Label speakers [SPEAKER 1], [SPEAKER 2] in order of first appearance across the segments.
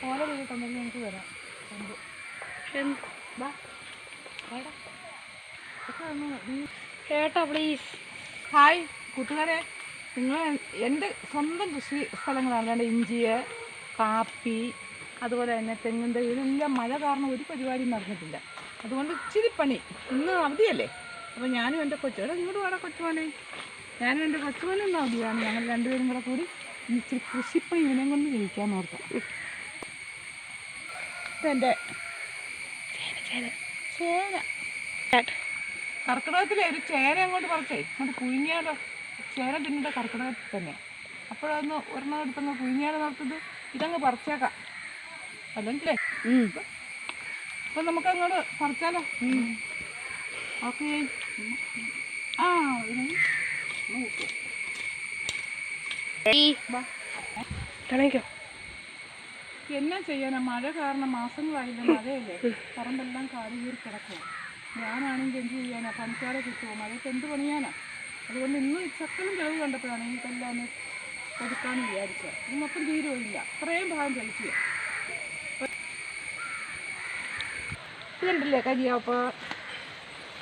[SPEAKER 1] ഓല വീട്ടുണ്ടെങ്കിൽ എനിക്ക് തരാം.
[SPEAKER 2] ചേട്ടാ പ്ലീസ്.
[SPEAKER 1] ഹായ് കൂട്ടുകാരെ, നിങ്ങൾ എൻ്റെ സ്വന്തം കൃഷി സ്ഥലങ്ങളാണ്. അല്ലാണ്ട് ഇഞ്ചി, കാപ്പി, അതുപോലെ തന്നെ തെങ്ങിൻ തൈ, ഇതെല്ലാം മഴ കാരണം ഒരു പരിപാടിയും നടന്നിട്ടില്ല. അതുകൊണ്ട് ഇച്ചിരി പണി. ഇന്ന് അവധിയല്ലേ, അപ്പോൾ ഞാനും എൻ്റെ കൊച്ചുകൂടെ ഇങ്ങോട്ട് വേണം. കൊച്ചുമോനെ, ഞാനും എൻ്റെ കൊച്ചുമോനും ഇന്ന് അവധിയാണ്. ഞങ്ങൾ രണ്ടുപേരും കൂടെ കൂടി ഇച്ചിരി കൃഷിപ്പണി ഇവനെ കൊണ്ട് ജയിക്കാൻ ഓർക്കാം. ഇതെൻ്റെ ചേന. കർക്കിടകത്തിലെ ഒരു ചേന അങ്ങോട്ട് പറിച്ചേ, അങ്ങോട്ട് പുഴുങ്ങിയാലോ. ചേന തിന്നിട്ട് കർക്കിടകത്തിൽ തന്നെ. അപ്പോഴൊന്ന് ഒരെണ്ണം എടുത്തങ്ങ് പുഴുങ്ങിയാലോ നടത്തത്. ഇതങ്ങ് പറിച്ചേക്കാം അല്ലെങ്കിലേ. അപ്പം നമുക്കങ്ങോട്ട് പറിച്ചാലോ. ഓക്കെ. ആ എന്നാ ചെയ്യാനാ, മഴ കാരണം മാസങ്ങളായില്ല. മഴയല്ലേ, പറമ്പെല്ലാം കാട് കീറി കിടക്കുക. ഞാനാണെങ്കിൽ എന്ത് ചെയ്യാനാ, പണിക്കാരെ കിട്ടുമോ? മഴയ്ക്ക് എന്ത് പണിയാനാ? അതുകൊണ്ട് ഇന്ന് ചക്കലും കിളവ് കണ്ടപ്പോഴാണ് എനിക്കെല്ലാം ഒന്ന് കൊടുക്കാമെന്ന് വിചാരിച്ചത്. ഇത് മൊത്തം തീരുമില്ല, അത്രയും ഭാഗം കഴിക്കുക. ഇതുണ്ടല്ലേ കരിയാപ്പ.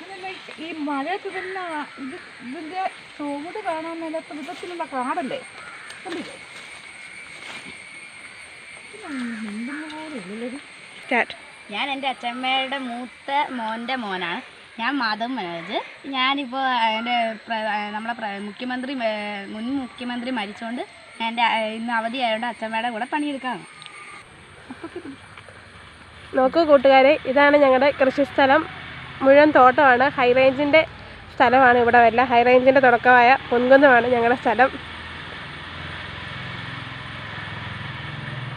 [SPEAKER 1] ഇതല്ലേ ഈ മഴയത്ത് തന്നെ ഇതിൻ്റെ ചുവട് കാണാൻ മേലാത്ത വിധത്തിലുള്ള കാടല്ലേ, കണ്ടില്ലേ?
[SPEAKER 2] ഞാൻ എൻ്റെ അച്ഛമ്മയുടെ മൂത്ത മോൻ്റെ മോനാണ്. ഞാൻ മാധവ് മനോജ്. ഞാനിപ്പോൾ എൻ്റെ നമ്മളെ മുൻ മുഖ്യമന്ത്രി മരിച്ചുകൊണ്ട് എൻ്റെ ഇന്ന് അവധിയായതുകൊണ്ട് അച്ഛമ്മയുടെ കൂടെ പണിയെടുക്കാണ്.
[SPEAKER 3] നോക്കൂ കൂട്ടുകാരെ, ഇതാണ് ഞങ്ങളുടെ കൃഷിസ്ഥലം. മുഴുവൻ തോട്ടമാണ്. ഹൈറേഞ്ചിൻ്റെ സ്ഥലമാണ് ഇവിടെ വരില്ല. ഹൈറേഞ്ചിൻ്റെ തുടക്കമായ പൊൻകുന്നമാണ് ഞങ്ങളുടെ സ്ഥലം.